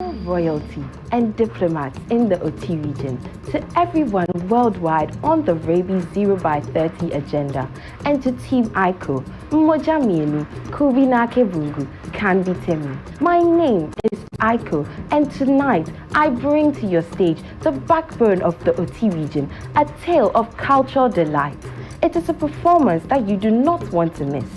Fellow royalty and diplomats in the Oti region, to everyone worldwide on the Rabies 0x30 agenda, and to Team Aiko, Mmoja Mienu, Kubinake Bungu, Kanbi Temi. My name is Aiko, and tonight I bring to your stage the backbone of the Oti region, a tale of cultural delight. It is a performance that you do not want to miss.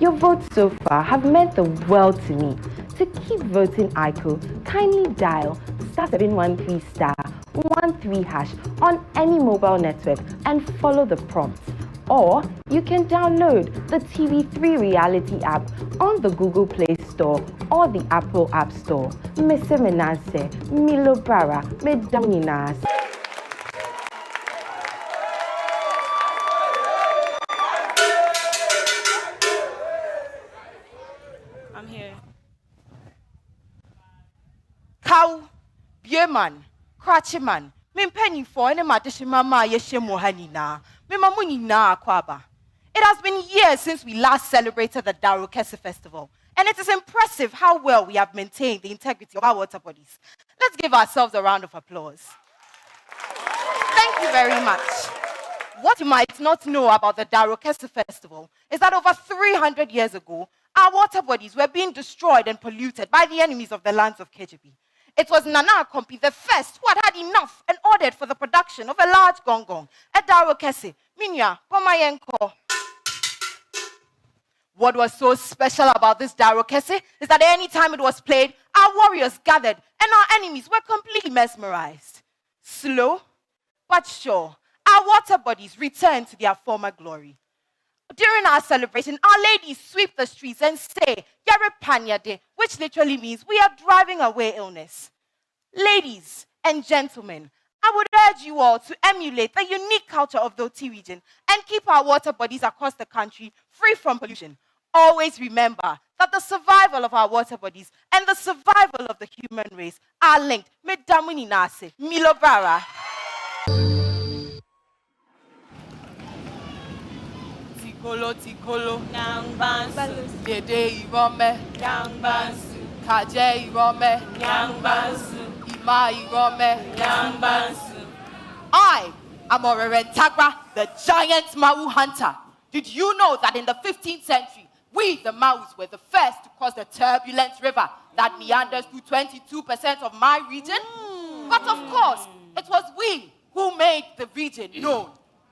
Your votes so far have meant the world to me. To keep voting Aiko, kindly dial *713*13# on any mobile network and follow the prompts. Or you can download the TV3 Reality app on the Google Play Store or the Apple App Store. Mese Menase, Milo Bara, Medaminas. I'm here. Cow, Bierman, Cratchman, Mimpenny for any Matishimama Yeshemohanina, Mimamunina Kwaba. It has been years since we last celebrated the Darokese Festival, and it is impressive how well we have maintained the integrity of our water bodies. Let's give ourselves a round of applause. Thank you very much. What you might not know about the Darokese Festival is that over 300 years ago, our water bodies were being destroyed and polluted by the enemies of the lands of KGB. It was Nana Akompi the first who had enough and ordered for the production of a large gongong, a Darokese, Minya, Pomayenko. What was so special about this Darokese is that any time it was played, our warriors gathered and our enemies were completely mesmerized. Slow but sure, our water bodies returned to their former glory. During our celebration, our ladies sweep the streets and say, Yare Panya De, which literally means we are driving away illness. Ladies and gentlemen, I would urge you all to emulate the unique culture of the Oti region and keep our water bodies across the country free from pollution. Always remember that the survival of our water bodies and the survival of the human race are linked. Medamuni Nase, Milobara. Tikolo, Nyangbansu, Dede Irome, Nyangbansu, Kaje Irome, Nyangbansu, Ima Irome, Nyangbansu. I am Orerentagra, the giant Mau hunter. Did you know that in the 15th century, we, the Maus, were the first to cross the turbulent river that meanders through 22% of my region? But of course, it was we who made the region known.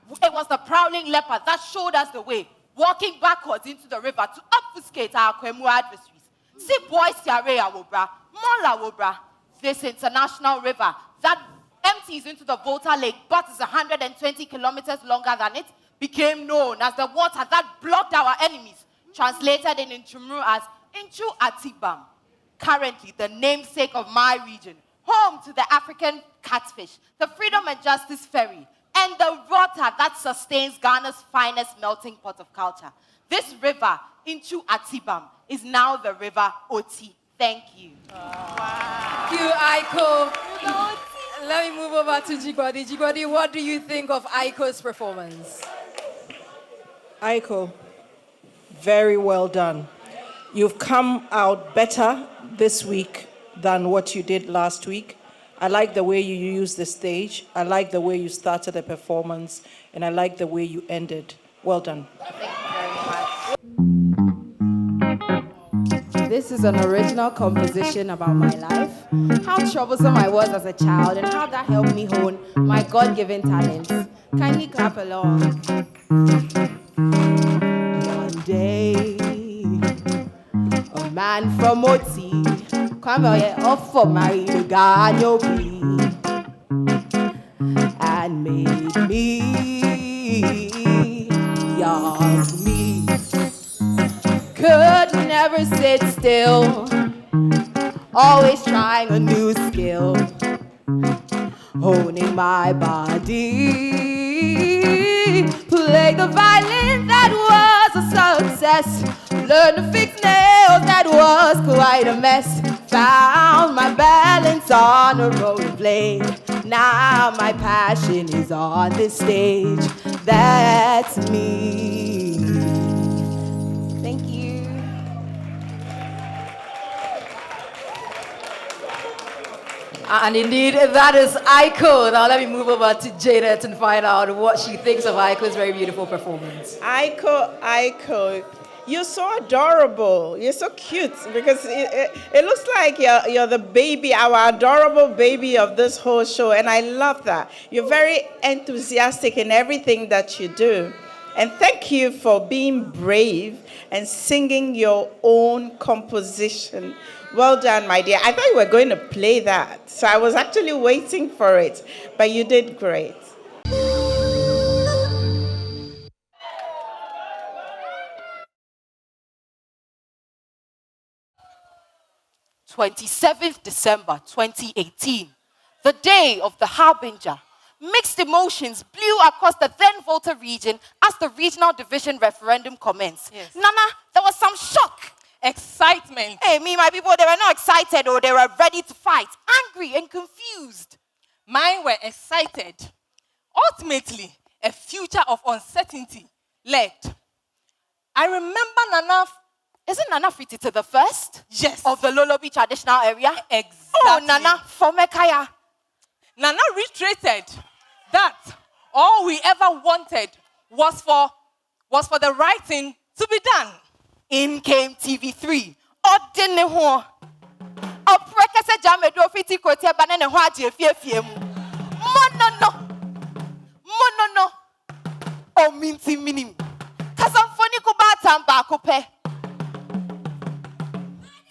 It was the prowling leopard that showed us the way, walking backwards into the river to obfuscate our Kwemu adversaries. See boys Tiarea Wobra, Mola Wobra, this international river that empties into the Volta Lake but is 120 kilometers longer than it, became known as the water that blocked our enemies, translated in Inchumru as Inchu Atibam. Currently, the namesake of my region, home to the African catfish, the Freedom and Justice Ferry, and the water that sustains Ghana's finest melting pot of culture. This river, Inchu Atibam, is now the River Oti. Thank you. Wow. Thank you, Aiko. Let me move over to Jigwadi. Jigwadi, what do you think of Aiko's performance? Aiko, very well done. You've come out better this week than what you did last week. I like the way you used the stage. I like the way you started the performance. And I like the way you ended. Well done. Thank you very much. This is an original composition about my life, how troublesome I was as a child, and how that helped me hone my God-given talents. Kindly clap along. One day, a man from Oti come here off for my Ganopi and made me young me. Could never sit still, always trying a new skill, honing my body, play the violin that was a success, learn to fix nails that was quite a mess. Found my balance on a rollerblade. Now my passion is on this stage. That's me. Thank you. And indeed, that is Aiko. Now let me move over to Janet and find out what she thinks of Aiko's very beautiful performance. Aiko, you're so adorable. You're so cute because it looks like you're the baby, our adorable baby of this whole show. And I love that. You're very enthusiastic in everything that you do. And thank you for being brave and singing your own composition. Well done, my dear. I thought you were going to play that. So I was actually waiting for it. But you did great. 27th December 2018, the day of the harbinger. Mixed emotions blew across the then Volta region as the regional division referendum commenced. Yes. Nana, there was some shock. Excitement. Hey, my people, they were not excited or they were ready to fight, angry and confused. Mine were excited. Ultimately, a future of uncertainty led. I remember Nana. Isn't Nana Fitite the first? Yes. Of the Lolobi traditional area? Exactly. Oh, Nana, Fomekaya. Nana reiterated that all we ever wanted was for the right thing to be done. In came TV3. Odeneho. Oprekese jamedo fiti kote banene ho aje fiefie mu. Monono. O minti minim. Kasamfoni ko batam ba ko pe.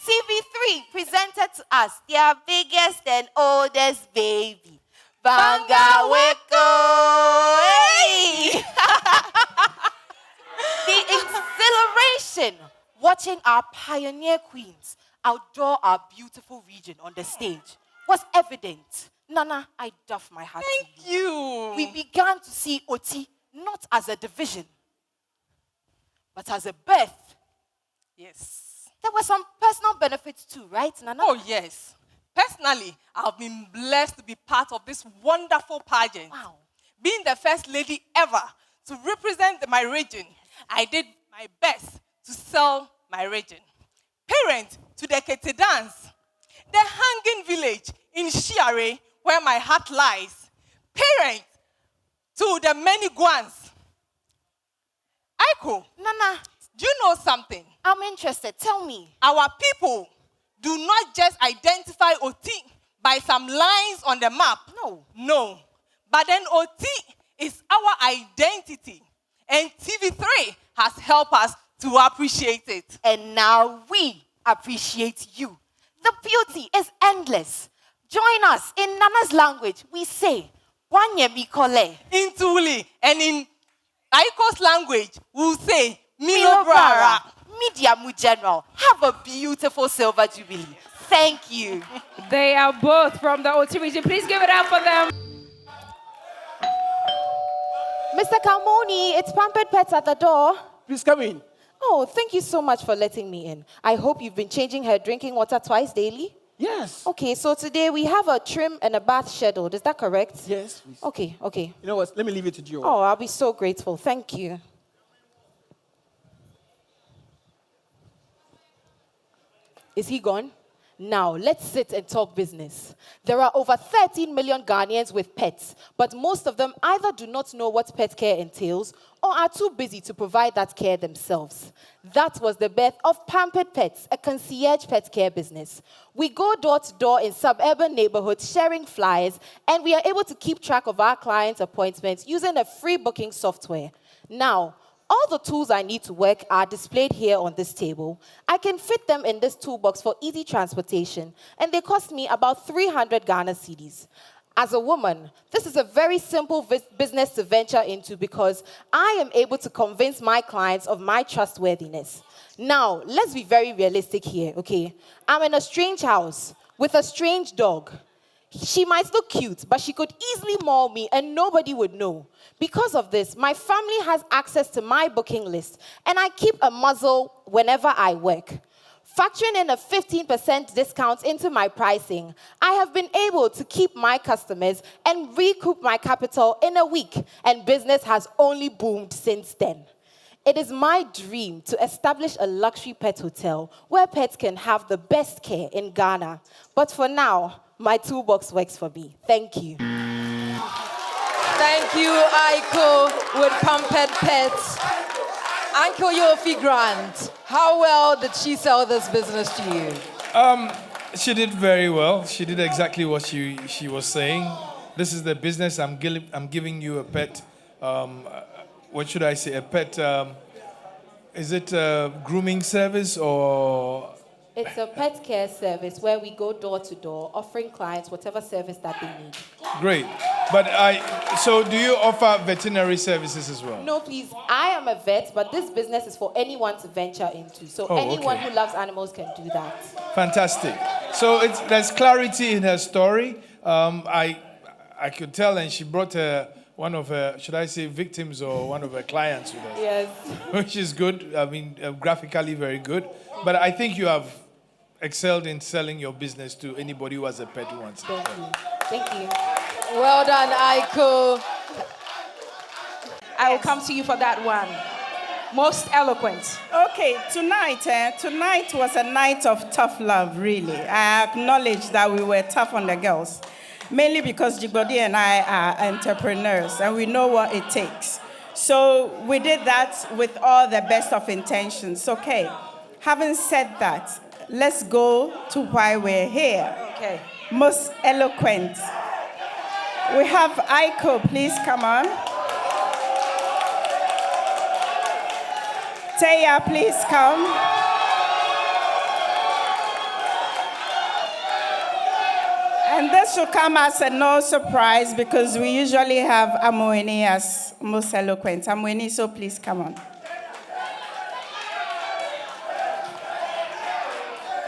TV3 presented to us their biggest and oldest baby, Banga Weko. Hey! The exhilaration watching our pioneer queens outdoor our beautiful region on the stage was evident. Nana, I doff my hat to Thank you. We began to see Oti not as a division, but as a birth. Yes. There were some personal benefits too, right, Nana? Oh, yes. Personally, I've been blessed to be part of this wonderful pageant. Wow. Being the first lady ever to represent my region, I did my best to sell my region. Parent to the Kete dance, the hanging village in Shea, where my heart lies. Parent to the many guans. Aiko, Nana, do you know something? I'm interested. Tell me. Our people do not just identify Oti by some lines on the map. No. But then Oti is our identity. And TV3 has helped us to appreciate it. And now we appreciate you. The beauty is endless. Join us. In Nana's language, we say, Wanyemi Kole. In Tuli and in Aiko's language, we'll say, Milo Brara. Media Mu General. Have a beautiful Silver Jubilee. Thank you. They are both from the Oti region. Please give it up for them. Mr. Kalmoni, it's Pampered Pets at the door. Please come in. Oh, thank you so much for letting me in. I hope you've been changing her drinking water twice daily. Yes. Okay, so today we have a trim and a bath scheduled. Is that correct? Yes, please. Okay. You know what? Let me leave it to Joe. Oh, I'll be so grateful. Thank you. Is he gone? Now, let's sit and talk business. There are over 13 million Ghanaians with pets, but most of them either do not know what pet care entails or are too busy to provide that care themselves. That was the birth of Pampered Pets, a concierge pet care business. We go door to door in suburban neighborhoods sharing flyers, and we are able to keep track of our clients' appointments using a free booking software. Now, all the tools I need to work are displayed here on this table. I can fit them in this toolbox for easy transportation, and they cost me about 300 Ghana cedis. As a woman, this is a very simple business to venture into because I am able to convince my clients of my trustworthiness. Now, let's be very realistic here, okay? I'm in a strange house with a strange dog. She might look cute, but she could easily maul me and nobody would know. Because of this, my family has access to my booking list, and I keep a muzzle whenever I work. Factoring in a 15% discount into my pricing, I have been able to keep my customers and recoup my capital in a week, and business has only boomed since then. It is my dream to establish a luxury pet hotel where pets can have the best care in Ghana. But for now, my toolbox works for me. Thank you. Thank you, Aiko, with Pampered Pets. Uncle Yofi Grant, how well did she sell this business to you? She did very well. She did exactly what she was saying. This is the business. I'm giving you a pet. What should I say? A pet. Is it a grooming service or? It's a pet care service where we go door to door, offering clients whatever service that they need. Great. But so do you offer veterinary services as well? No, please. I am a vet, but this business is for anyone to venture into. So anyone who loves animals can do that. Fantastic. So there's clarity in her story. I could tell, and she brought one of her, should I say, victims or one of her clients with us. Yes. Which is good. I mean, graphically very good. But I think you have excelled in selling your business to anybody who has a pet who wants it. Thank you. Thank you. Well done, Aiko. I will come to you for that one. Most eloquent. Okay, tonight was a night of tough love, really. I acknowledge that we were tough on the girls, mainly because Jigbodi and I are entrepreneurs and we know what it takes. So we did that with all the best of intentions. Okay, having said that, let's go to why we're here. Okay. Most eloquent. We have Aiko, please come on. Taya, please come. And this should come as a no surprise because we usually have Amoeni as most eloquent. Amoeni, so please come on.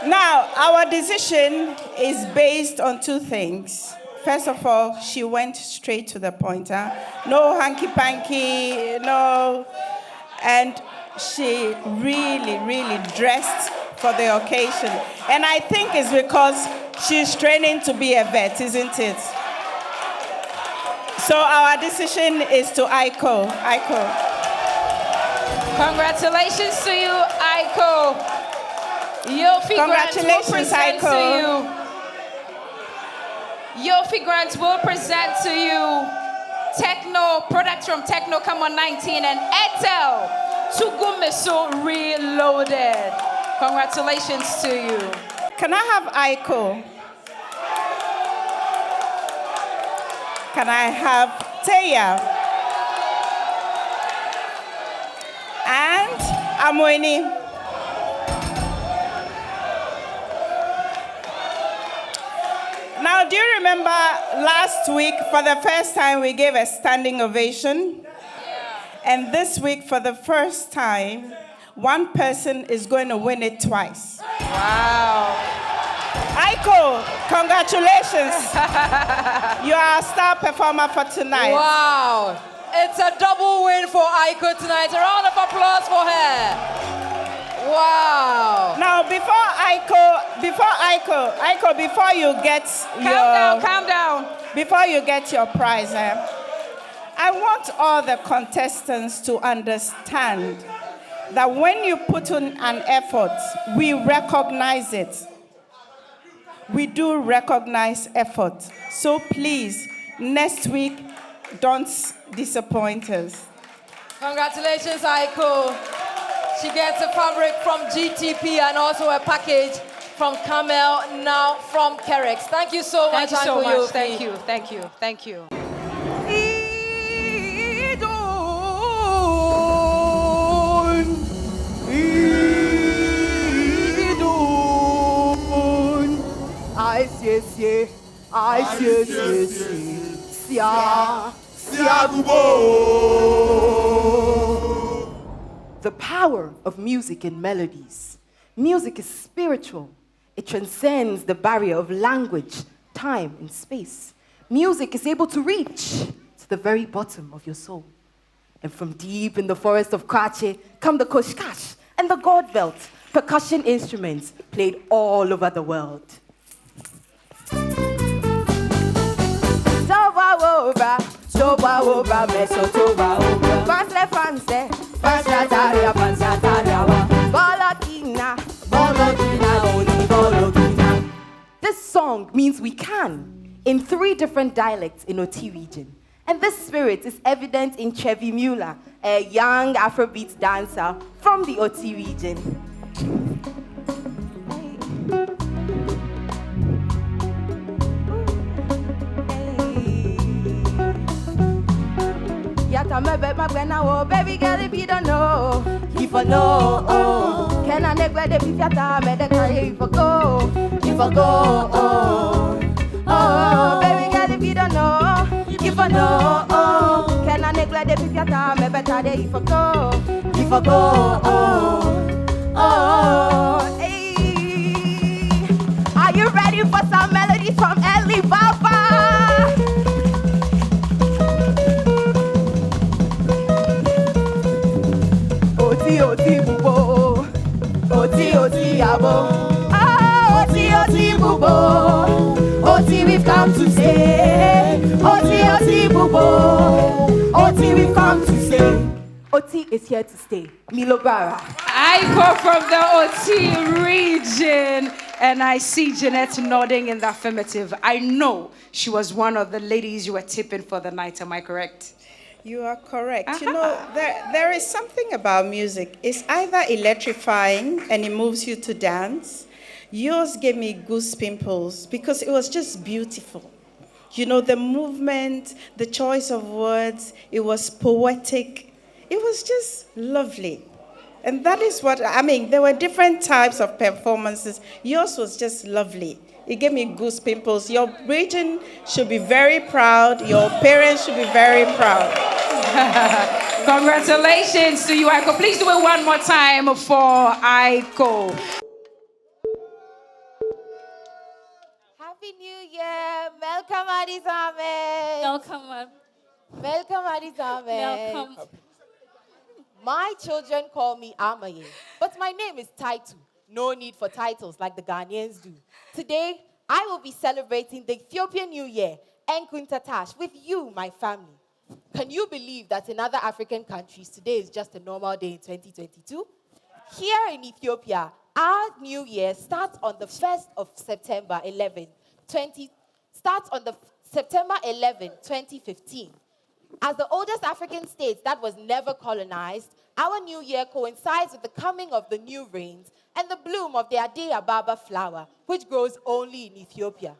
Now, our decision is based on two things. First of all, she went straight to the point. No hanky-panky, no. And she really, really dressed for the occasion. And I think it's because she's training to be a vet, isn't it? So our decision is to Aiko. Aiko. Congratulations to you, Aiko. Yofi Grant will present to you. Yofi Grant will present to you Techno, products from Techno Come on 19 and Etel Tugumiso Reloaded. Congratulations to you. Can I have Aiko? Can I have Taya? And Amoini. Now, do you remember last week, for the first time, we gave a standing ovation? Yeah. And this week, for the first time, one person is going to win it twice. Wow. Aiko, congratulations. You are a star performer for tonight. Wow. It's a double win for Aiko tonight. A round of applause for her. Wow. Now, before you get calm down. Before you get your prize, I want all the contestants to understand that when you put in an effort, we recognize it. We do recognize effort. So please, next week, don't disappoint us. Congratulations, Aiko. She gets a fabric from GTP and also a package from Camel, now from Kerex. Thank you so much, Thank you so Uncle much. Yofi. Thank you. Thank you. The power of music and melodies. Music is spiritual. It transcends the barrier of language, time, and space. Music is able to reach to the very bottom of your soul. And from deep in the forest of Kwache come the koshkash and the god belt, percussion instruments played all over the world. This song song means we can in 3 different dialects in Oti Region. And this spirit is evident in Trevi Mueller, a young Afrobeat dancer from the Oti Region. Baby girl, if you don't know, if I know, oh, can I neglect the pifiata, me the carry if I go, oh, baby girl, if you don't know, if I know, oh, can I neglect the pifiata, me better day if I go, oh, hey, are you ready for some melodies from Ellie Baba? Oti bubo, oti abo, oti bubo, oti we've come to stay, oti bubo, oti we've come to stay. Oti is here to stay. Milobara. Aiko from the Oti region, and I see Jeanette nodding in the affirmative. I know she was one of the ladies you were tipping for the night. Am I correct? You are correct. You know, there is something about music. It's either electrifying and it moves you to dance. Yours gave me goose pimples because it was just beautiful. You know, the movement, the choice of words, it was poetic. It was just lovely. And that is what, I mean, there were different types of performances. Yours was just lovely. It gave me goose pimples. Your region should be very proud. Your parents should be very proud. Congratulations to you, Aiko. Please do it one more time for Aiko. Happy New Year. Welcome, Adizame. Welcome. Welcome, Adizame. Welcome. My children call me Amaye, but my name is Taitu. No need for titles like the Ghanaians do. Today, I will be celebrating the Ethiopian New Year, Enkuntatash, with you, my family. Can you believe that in other African countries, today is just a normal day in 2022? Here in Ethiopia, our New Year starts on the 1st of September 11, 2015. As the oldest African state that was never colonized, our New Year coincides with the coming of the new rains and the bloom of the Ade Ababa flower, which grows only in Ethiopia.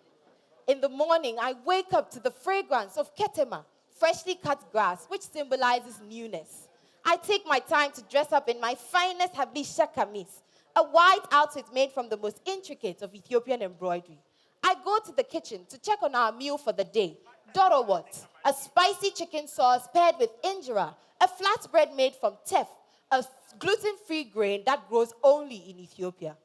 In the morning, I wake up to the fragrance of ketema, freshly cut grass, which symbolizes newness. I take my time to dress up in my finest habisha kamis, a white outfit made from the most intricate of Ethiopian embroidery. I go to the kitchen to check on our meal for the day, dorowot, a spicy chicken sauce paired with injera, a flatbread made from teff, a gluten-free grain that grows only in Ethiopia.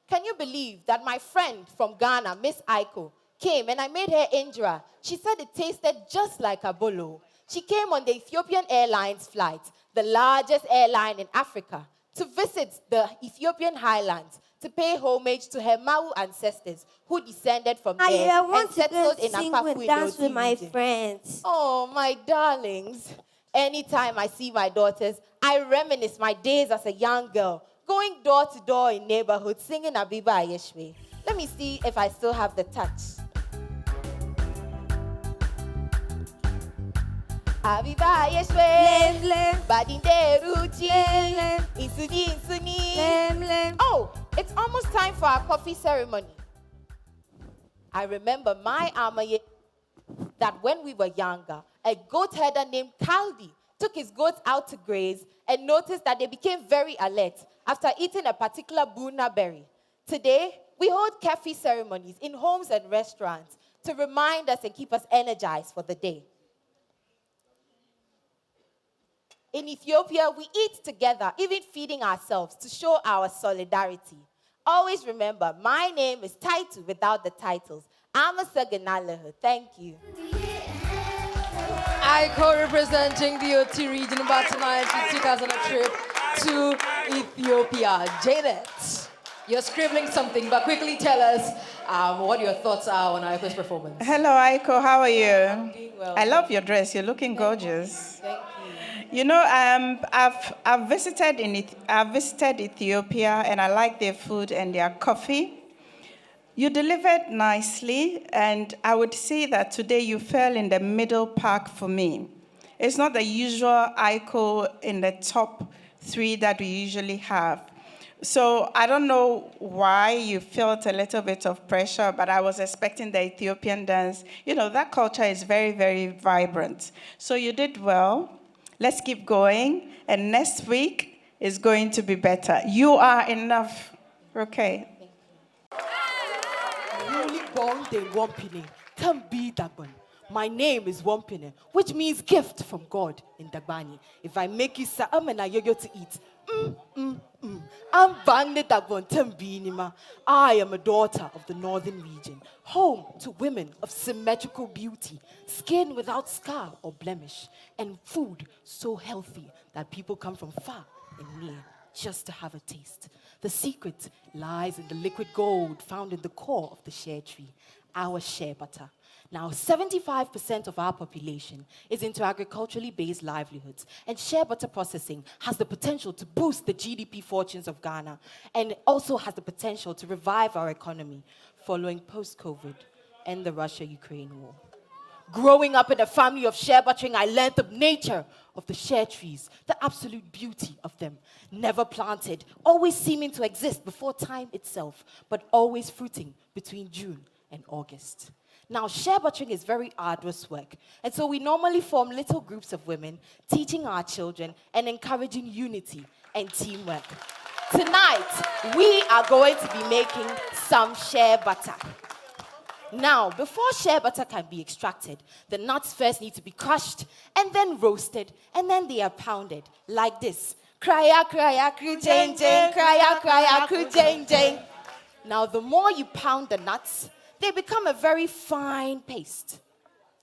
Can you believe that my friend from Ghana, Miss Aiko, came and I made her injera? She said it tasted just like a bolo. She came on the Ethiopian Airlines flight, the largest airline in Africa, to visit the Ethiopian highlands, to pay homage to her Mau ancestors who descended from there and settled in Akpafu in the Oti my region. friends. Oh, my darlings. Anytime I see my daughters, I reminisce my days as a young girl, going door to door in neighborhoods, singing Abiba Ayeshwe. Let me see if I still have the touch. Abiba Ayeshwe, Badinde Ruchi, Insuni. Oh, it's almost time for our coffee ceremony. I remember my Amaye that when we were younger, a goat herder named Kaldi took his goats out to graze and noticed that they became very alert after eating a particular buna berry. Today, we hold coffee ceremonies in homes and restaurants to remind us and keep us energized for the day. In Ethiopia, we eat together, even feeding ourselves to show our solidarity. Always remember, my name is Taitu without the titles. I'm a Saganalehu. Thank you. Aiko representing the Oti region about tonight. She took us on a trip to Ethiopia. Janet, you're scribbling something, but quickly tell us what your thoughts are on Aiko's performance. Hello, Aiko. How are you? I'm doing well. I love your dress. You're looking gorgeous. Thank you. You know, I've visited Ethiopia, and I like their food and their coffee. You delivered nicely, and I would say that today you fell in the middle park for me. It's not the usual Aiko in the top 3 that we usually have. So I don't know why you felt a little bit of pressure, but I was expecting the Ethiopian dance. You know, that culture is very, very vibrant. So you did well. Let's keep going, and next week is going to be better. You are enough. Okay. Newly born de Wampine, can be Dagban. My name is Wampine, which means gift from God in Dagbani. If I make you sa'amena yoyo to eat, I'm Bangne Dagbon Tembinima. I am a daughter of the Northern Region, home to women of symmetrical beauty, skin without scar or blemish, and food so healthy that people come from far and near just to have a taste. The secret lies in the liquid gold found in the core of the shea tree, our shea butter. Now, 75% of our population is into agriculturally based livelihoods, and shea butter processing has the potential to boost the GDP fortunes of Ghana, and also has the potential to revive our economy following post-COVID and the Russia-Ukraine war. Growing up in a family of shea buttering, I learned the nature of the shea trees, the absolute beauty of them. Never planted, always seeming to exist before time itself, but always fruiting between June and August. Now, shea buttering is very arduous work, and so we normally form little groups of women, teaching our children and encouraging unity and teamwork. Tonight, we are going to be making some shea butter. Now, before shea butter can be extracted, the nuts first need to be crushed and then roasted, and then they are pounded like this. Kraya, kraya, kru, jane, jane, kraya, kraya, kru, jane, jane. Now, the more you pound the nuts, they become a very fine paste.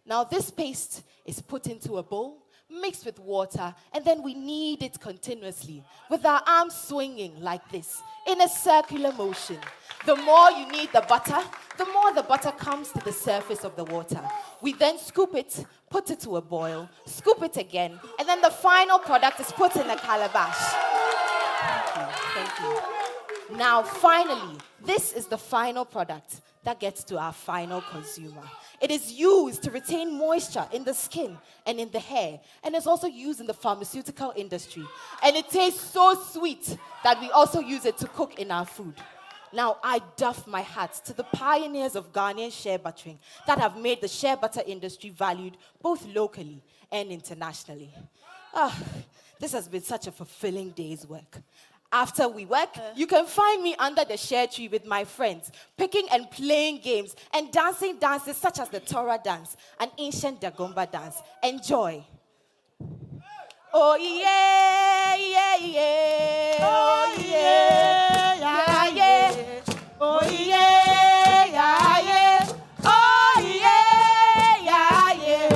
Now, this paste is put into a bowl, mixed with water, and then we knead it continuously with our arms swinging like this in a circular motion. The more you knead the butter, the more the butter comes to the surface of the water. We then scoop it, put it to a boil, scoop it again, and then the final product is put in a calabash. Thank you. Now, finally, this is the final product that gets to our final consumer. It is used to retain moisture in the skin and in the hair, and it's also used in the pharmaceutical industry. And it tastes so sweet that we also use it to cook in our food. Now, I doff my hat to the pioneers of Ghanaian shea buttering that have made the shea butter industry valued both locally and internationally. This has been such a fulfilling day's work. After we work, you can find me under the shea tree with my friends, picking and playing games and dancing dances such as the Tora dance, an ancient Dagomba dance. Enjoy. Oh yeah, yeah, yeah. Oh yeah, yeah, yeah. Oh yeah, yeah, yeah. Oh yeah, yeah, yeah.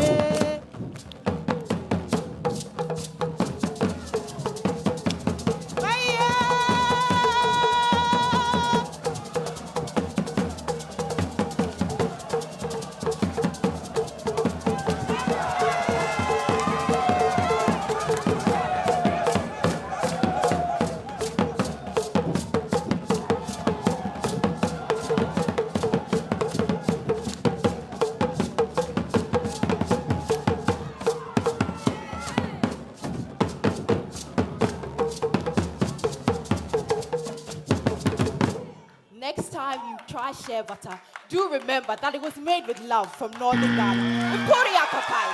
Next time you try shea butter, do remember that it was made with love from Northern Ghana. Emporia Kakai.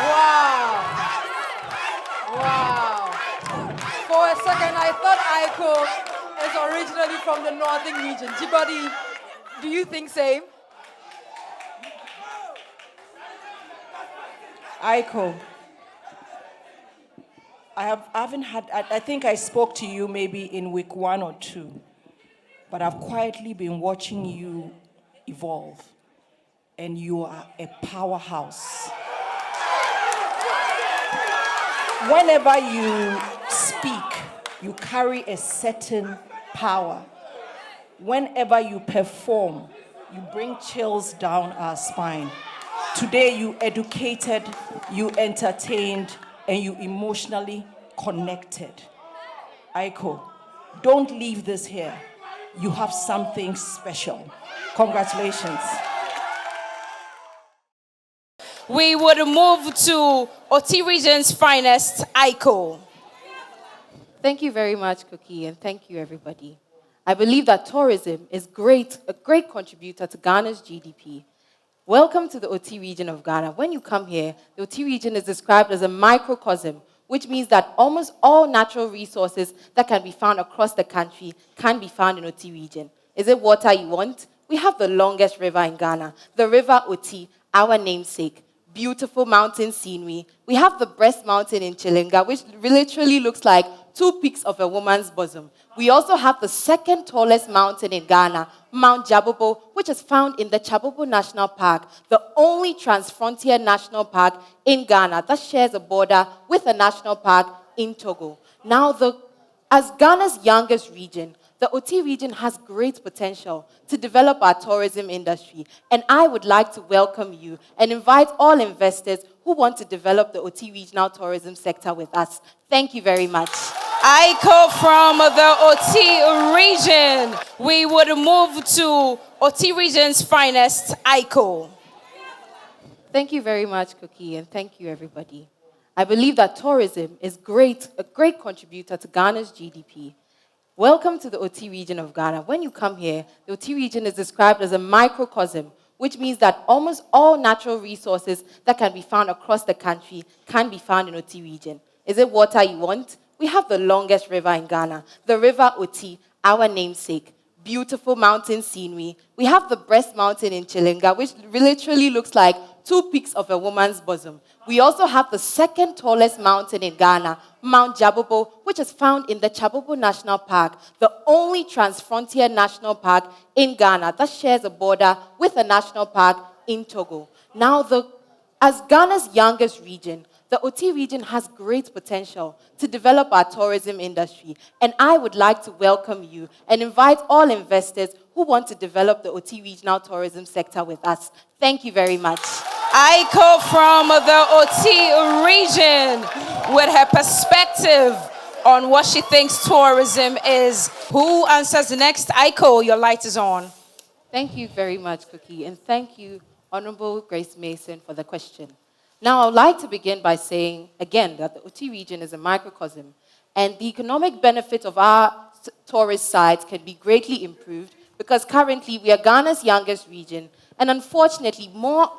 Wow. Wow. For a second, I thought Aiko is originally from the Northern Region. Jibadi, do you think same? Aiko, I think I spoke to you maybe in week 1 or 2, but I've quietly been watching you evolve, and you are a powerhouse. Whenever you speak, you carry a certain power. Whenever you perform, you bring chills down our spine. Today you educated, you entertained, and you emotionally connected. Aiko, don't leave this here. you have something special. Congratulations. We would move to Oti Region's finest, Aiko. Thank you very much, Cookie, and thank you, everybody. I believe that tourism is a great contributor to Ghana's GDP. Welcome to the Oti region of Ghana. When you come here, the Oti region is described as a microcosm, which means that almost all natural resources that can be found across the country can be found in Oti region. Is it water you want? We have the longest river in Ghana, the River Oti, our namesake. Beautiful mountain scenery. We have the Breast Mountain in Chilinga, which literally looks like 2 peaks of a woman's bosom. We also have the second tallest mountain in Ghana, Mount Jabobo, which is found in the Chabobo National Park, the only transfrontier national park in Ghana that shares a border with a national park in Togo. Now, as Ghana's youngest region, the Oti region has great potential to develop our tourism industry, and I would like to welcome you and invite all investors who want to develop the Oti regional tourism sector with us. Thank you very much. Aiko from the Oti region. We would move to Oti region's finest, Aiko. Thank you very much, Cookie, and thank you, everybody. I believe that tourism is a great contributor to Ghana's GDP. Welcome to the Oti region of Ghana. When you come here, the Oti region is described as a microcosm, which means that almost all natural resources that can be found across the country can be found in Oti region. Is it water you want? We have the longest river in Ghana, the River Oti, our namesake. Beautiful mountain scenery. We have the Breast Mountain in Chilinga, which literally looks like 2 peaks of a woman's bosom. We also have the second tallest mountain in Ghana, Mount Jabobo, which is found in the Chabobo National Park, the only transfrontier national park in Ghana that shares a border with a national park in Togo. Now, as Ghana's youngest region, the Oti region has great potential to develop our tourism industry, and I would like to welcome you and invite all investors who want to develop the Oti regional tourism sector with us. Thank you very much. Aiko from the Oti region with her perspective on what she thinks tourism is. Who answers next? Aiko, your light is on. Thank you very much, Cookie, and thank you, Honorable Grace Mason, for the question. Now, I would like to begin by saying, again, that the Oti region is a microcosm, and the economic benefit of our tourist sites can be greatly improved because currently we are Ghana's youngest region, and unfortunately, more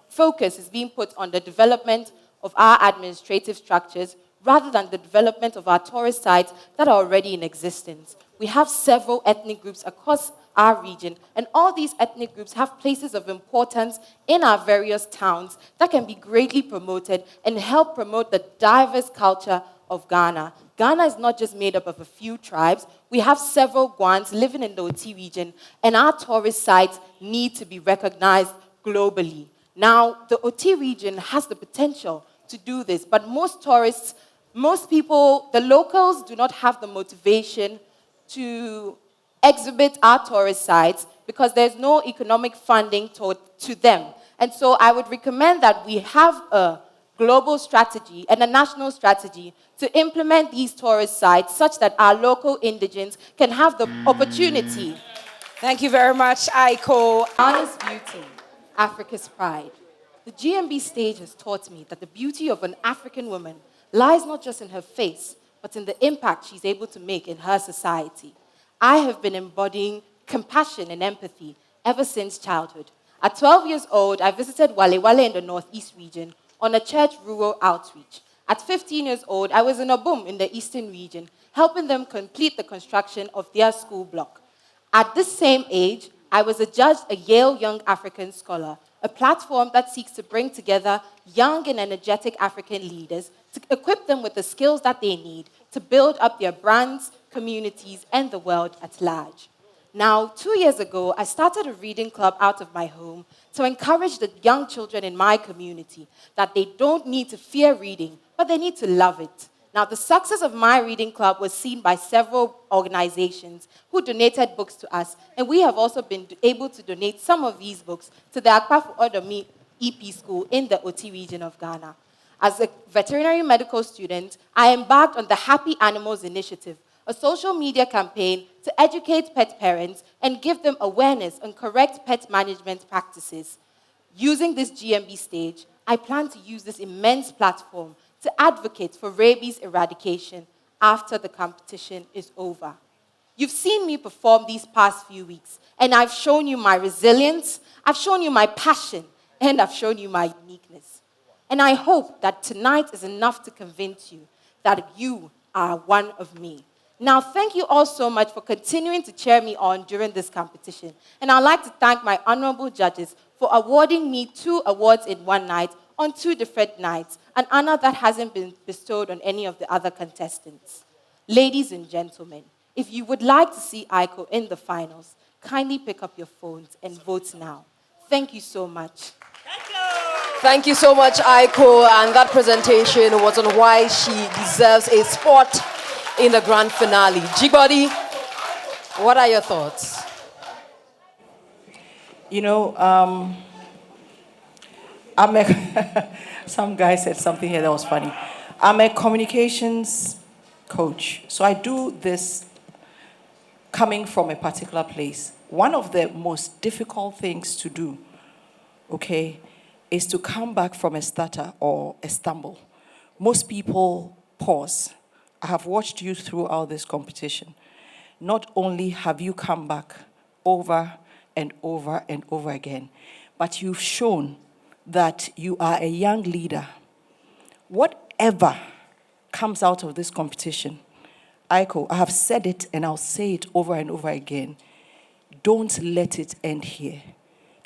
focus is being put on the development of our administrative structures rather than the development of our tourist sites that are already in existence. We have several ethnic groups across our region, and all these ethnic groups have places of importance in our various towns that can be greatly promoted and help promote the diverse culture of Ghana. Ghana is not just made up of a few tribes. We have several Gwans living in the Oti region, and our tourist sites need to be recognized globally. Now, the Oti region has the potential to do this, but most people, the locals do not have the motivation to exhibit our tourist sites because there's no economic funding to them. And so I would recommend that we have a global strategy and a national strategy to implement these tourist sites such that our local indigents can have the opportunity. Thank you very much, Aiko. Ghana's beauty, Africa's pride. The GMB stage has taught me that the beauty of an African woman lies not just in her face, but in the impact she's able to make in her society. I have been embodying compassion and empathy ever since childhood. At 12 years old, I visited Wale Wale in the Northeast region on a church rural outreach. At 15 years old, I was in Obum in the Eastern region, helping them complete the construction of their school block. At this same age, I was adjudged a Yale Young African Scholar, a platform that seeks to bring together young and energetic African leaders to equip them with the skills that they need to build up their brands, communities, and the world at large. Now, 2 years ago, I started a reading club out of my home to encourage the young children in my community that they don't need to fear reading, but they need to love it. Now, the success of my reading club was seen by several organizations who donated books to us, and we have also been able to donate some of these books to the Akpafu Odomi EP school in the Oti region of Ghana. As a veterinary medical student, I embarked on the Happy Animals Initiative, a social media campaign to educate pet parents and give them awareness on correct pet management practices. Using this GMB stage, I plan to use this immense platform to advocate for rabies eradication after the competition is over. You've seen me perform these past few weeks, and I've shown you my resilience, I've shown you my passion, and I've shown you my uniqueness. And I hope that tonight is enough to convince you that you are one of me. Now, thank you all so much for continuing to cheer me on during this competition. And I'd like to thank my honorable judges for awarding me 2 awards in one night on 2 different nights, an honor that hasn't been bestowed on any of the other contestants. Ladies and gentlemen, if you would like to see Aiko in the finals, kindly pick up your phones and vote now. Thank you so much. Thank you so much, Aiko. And that presentation was on why she deserves a spot in the grand finale. G-Body, what are your thoughts? You know, some guy said something here that was funny. I'm a communications coach, so I do this coming from a particular place. One of the most difficult things to do, okay, is to come back from a stutter or a stumble. Most people pause. I have watched you throughout this competition. Not only have you come back over and over and over again, but you've shown that you are a young leader. Whatever comes out of this competition, Aiko, I have said it and I'll say it over and over again. Don't let it end here.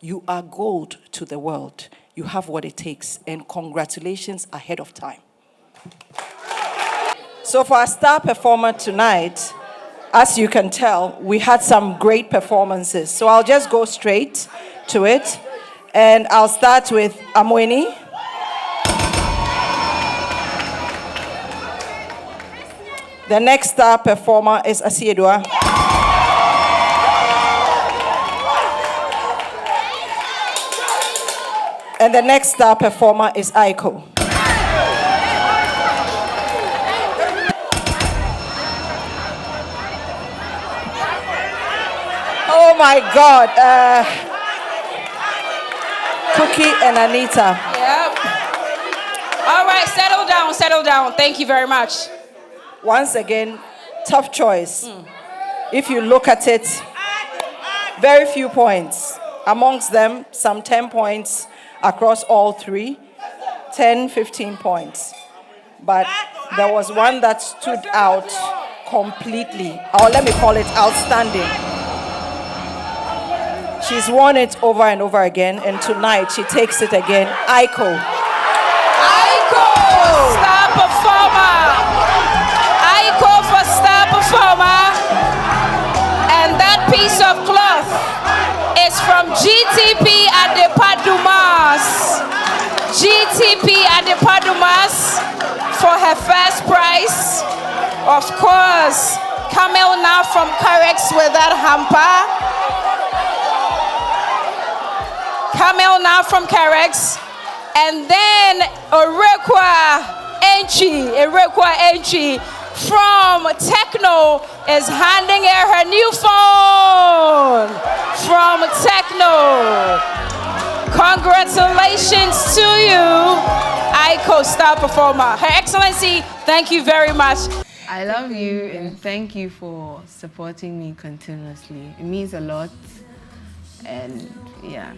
You are gold to the world. You have what it takes, and congratulations ahead of time. So for our star performer tonight, as you can tell, we had some great performances. So I'll just go straight to it. And I'll start with Amweni. The next star performer is Asiedua. And the next star performer is Aiko. Oh my God. Cookie and Anita. Yep. All right, settle down. Thank you very much. Once again, tough choice. If you look at it, very few points. Amongst them, some 10 points across all 3, 10, 15 points. But there was one that stood out completely, or let me call it outstanding. She's won it over and over again, and tonight she takes it again. Aiko. Aiko, star performer. Aiko for star performer. And that piece of cloth is from GTP Adepadumas. GTP Adepadumas for her first prize. Of course, Camel now from Carex with that hamper. Camel now from Carex, and then Erekwa Enchi from Techno is handing her new phone from Techno. Congratulations to you, Aiko, star performer. Her Excellency, thank you very much. I love you and thank you for supporting me continuously. It means a lot, and yeah.